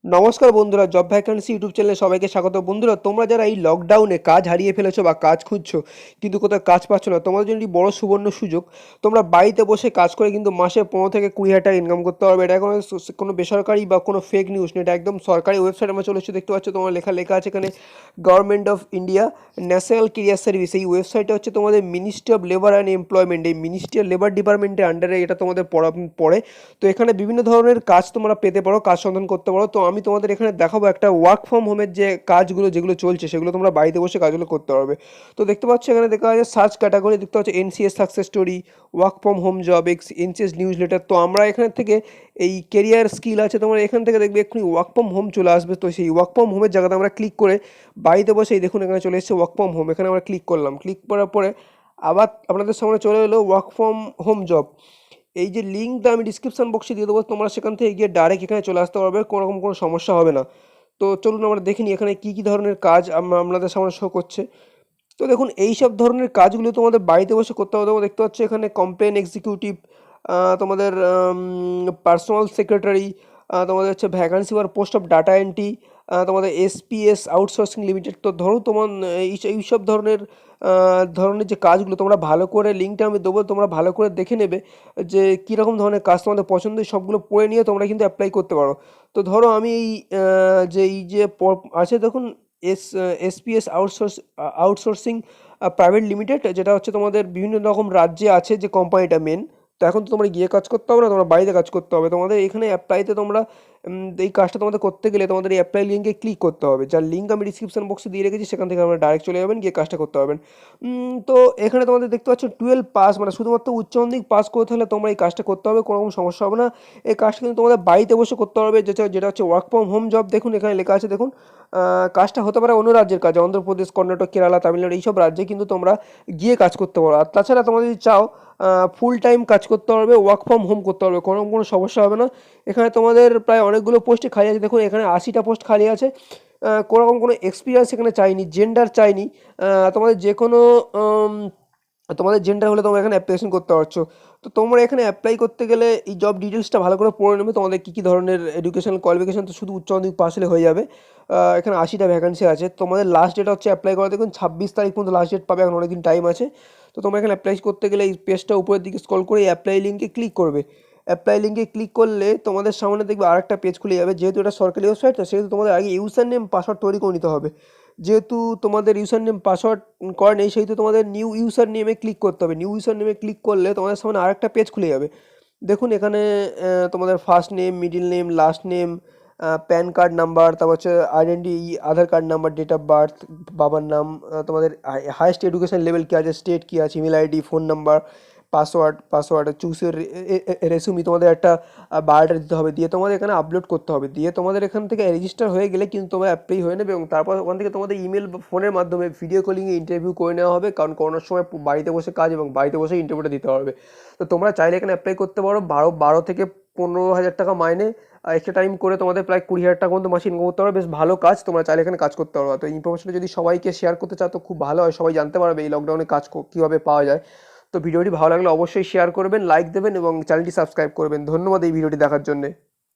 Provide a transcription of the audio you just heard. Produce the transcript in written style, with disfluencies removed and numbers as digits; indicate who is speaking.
Speaker 1: নমস্কার বন্ধুরা, job vacancy YouTube চ্যানেলে সবাইকে স্বাগত। বন্ধুরা, তোমরা যারা এই লকডাউনে কাজ হারিয়ে ফেলেছো বা কাজ খুঁজছো কিন্তু কোথাও কাজ পাচ্ছ না, তোমাদের জন্য একটি বড় সুবর্ণ সুযোগ। তোমরা বাড়িতে বসে কাজ করে কিন্তু মাসে 15 থেকে 20 হাজার টাকা ইনকাম করতে পারবে। এটা কোনো বেসরকারি বা কোনো ফেক নিউজ নেই, এটা একদম সরকারি ওয়েবসাইট আমরা চলে এসেছি। দেখতে পাচ্ছ তোমার লেখা লেখা আছে এখানে government of India national career service. এই ওয়েবসাইটটা হচ্ছে তোমাদের ministry of labour and employment, এই মিনিস্ট্রি অফ লেবার ডিপার্টমেন্টের আন্ডারে এটা তোমাদের পড়ে। তো এখানে বিভিন্ন ধরনের কাজ তোমরা পেতে পারো, কাজ সন্ধান করতে পারো। তো আমি তোমাদের এখানে দেখাবো একটা ওয়ার্ক ফ্রম হোমের যে কাজগুলো যেগুলো চলছে সেগুলো তোমরা বাড়িতে বসে কাজগুলো করতে পারবে। তো দেখতে পাচ্ছ এখানে দেখা যাচ্ছে সার্চ ক্যাটাগরি, দেখতে পাচ্ছ NCS success story, work from home job, NCS news letter. তো আমরা এখান থেকে এই কেরিয়ার স্কিল আছে, তোমরা এখান থেকে দেখবে এক্ষুনি ওয়ার্ক ফ্রম হোম চলে আসবে। তো সেই ওয়ার্ক ফ্রম হোমের জায়গাতে আমরা ক্লিক করে বাড়িতে বসে এই দেখুন এখানে চলে এসেছে ওয়ার্ক ফ্রম হোম। এখানে আমরা ক্লিক করলাম, ক্লিক করার পরে আবার আপনাদের সামনে চলে এলো ওয়ার্ক ফ্রম হোম জব। এই যে লিঙ্কটা আমি ডিসক্রিপশন বক্সে দিয়ে দেবো, তোমরা সেখান থেকে গিয়ে ডাইরেক্ট এখানে চলে আসতে পারবে, কোনোরকম কোনো সমস্যা হবে না। তো চলুন আমরা দেখে নিই এখানে কী কী ধরনের কাজ আপনাদের সামনে শো করছে। তো দেখুন এই সব ধরনের কাজগুলো তোমাদের বাড়িতে বসে করতে হবে। তোমরা দেখতে পাচ্ছ এখানে কমপ্লেন এক্সিকিউটিভ, তোমাদের পার্সোনাল সেক্রেটারি, তোমাদের হচ্ছে ভ্যাকান্সি আর পোস্ট অফ ডাটা এন্ট্রি, তোমাদের এসপিএস আউটসোর্সিং লিমিটেড। তো ধরো তোমার এইসব ধরনের যে কাজগুলো তোমরা ভালো করে, লিঙ্কটা আমি দেবো, তোমরা ভালো করে দেখে নেবে যে কীরকম ধরনের কাজ তোমাদের পছন্দ, সবগুলো পড়ে নিয়ে তোমরা কিন্তু অ্যাপ্লাই করতে পারো। তো ধরো আমি এই যে আছে দেখুন এসপিএস আউটসোর্সিং প্রাইভেট লিমিটেড, যেটা হচ্ছে তোমাদের বিভিন্ন রকম রাজ্যে আছে যে কোম্পানিটা মেন। তো এখন তো তোমরা গিয়ে কাজ করতে হবে না, তোমরা বাড়িতে কাজ করতে হবে। তোমাদের এখানে অ্যাপ্লাইতে তোমরা এই কাজটা তোমাদের করতে গেলে তোমাদের এই অ্যাপ্লাই লিঙ্কে ক্লিক করতে হবে, যার লিঙ্ক আমি ডিসক্রিপশন বক্সে দিয়ে রেখেছি। সেখান থেকে আপনারা ডাইরেক্ট চলে যাবেন, গিয়ে কাজটা করতে পারবেন। তো এখানে তোমাদের দেখতে পাচ্ছ 12 পাস, মানে শুধুমাত্র উচ্চ মাধ্যমিক পাস করে থাকলে তোমরা এই কাজটা করতে হবে, কোনো রকম সমস্যা হবে না। এই কাজটা কিন্তু তোমাদের বাড়িতে বসে করতে হবে, যেটা হচ্ছে ওয়ার্ক ফ্রম হোম জব। দেখুন এখানে লেখা আছে, দেখুন কাজটা হতে পারে অন্য রাজ্যের কাজ, অন্ধ্রপ্রদেশ, কর্ণাটক, কেরালা, তামিলনাড়ু এইসব রাজ্যে কিন্তু তোমরা গিয়ে কাজ করতে পারো। আর তাছাড়া তোমরা যদি চাও ফুল টাইম কাজ করতে পারবে, ওয়ার্ক ফ্রম হোম করতে পারবে, কোনো সমস্যা হবে না। এখানে তোমাদের প্রায় অনেকগুলো পোস্টই খালি আছে। দেখুন এখানে 80টা পোস্ট খালি আছে। কোনোরকম কোনো এক্সপিরিয়েন্স এখানে চাইনি, জেন্ডার চাইনি। তোমাদের যে কোনো তোমাদের জেন্ডার হলে তোমরা এখানে অ্যাপ্লিকেশন করতে পারছো। তো তোমরা এখানে অ্যাপ্লাই করতে গেলে এই জব ডিটেলসটা ভালো করে পড়ে নেবে, তোমাদের কী কী ধরনের এডুকেশনাল কোয়ালিফিকেশন। তো শুধু উচ্চ মাধ্যমিক পাস হলে হয়ে যাবে। এখানে 80টা ভ্যাকান্সি আছে। তোমাদের লাস্ট ডেট হচ্ছে অ্যাপ্লাই করা, দেখুন 26 তারিখ পর্যন্ত লাস্ট ডেট পাবে, এখন অনেকদিন টাইম আছে। তো তোমরা এখানে অ্যাপ্লাই করতে গেলে এই পেজটা উপরের দিকে স্ক্রল করে অ্যাপ্লাই লিঙ্কে ক্লিক করবে। অ্যাপ্লাই লিঙ্কে ক্লিক করলে তোমাদের সামনে দেখবে আরেকটা পেজ খুলে যাবে। যেহেতু এটা সরকারি ওয়েবসাইট, তো সেহেতু তোমাদের আগে ইউজার নেম পাসওয়ার্ড তৈরি করে নিতে হবে। যেহেতু তোমাদের ইউজার নেম পাসওয়ার্ড করা নেই, সেহেতু তোমাদের নিউ ইউজার নেমে ক্লিক করতে হবে। নিউ ইউজার নেমে ক্লিক করলে তোমাদের সামনে আরেকটা পেজ খুলে যাবে। দেখুন এখানে তোমাদের first name, middle name, last name, PAN card number, তারপর হচ্ছে identity, Aadhaar card number, date of birth, বাবার নাম, তোমাদের হাইয়েস্ট এডুকেশন লেভেল কী আছে, স্টেট কী আছে, email ID, phone number, password choose resume, তোমাদের একটা বায়োডাটা দিতে হবে, দিয়ে তোমাদের এখানে আপলোড করতে হবে। দিয়ে তোমাদের এখান থেকে রেজিস্টার হয়ে গেলে কিন্তু তোমার অ্যাপ্লাই হয়ে নেবে, এবং তারপর ওখান থেকে তোমাদের ইমেল বা ফোনের মাধ্যমে ভিডিও কলিংয়ে ইন্টারভিউ করে নেওয়া হবে। কারণ করোনার সময় বাড়িতে বসে কাজ এবং বাড়িতে বসে ইন্টারভিউটা দিতে হবে। তো তোমরা চাইলে এখানে অ্যাপ্লাই করতে পারো। 12 থেকে 15 হাজার টাকা মাইনে, এক্সট্রা টাইম করে তোমাদের প্রায় 20 হাজার টাকা পর্যন্ত মাসে ইনকাম করতে পারো। বেশ ভালো কাজ, তোমরা চাইলে এখানে কাজ করতে পারো। তো ইনফরমেশনটা যদি সবাইকে শেয়ার করতে চাও তো খুব ভালো হয়, সবাই জানতে পারবে এই লকডাউনে কাজ কীভাবে পাওয়া যায়। তো ভিডিওটি ভালো লাগলে অবশ্যই শেয়ার করবেন, লাইক দেবেন এবং চ্যানেলটি সাবস্ক্রাইব করবেন। ধন্যবাদ এই ভিডিওটি দেখার জন্যে।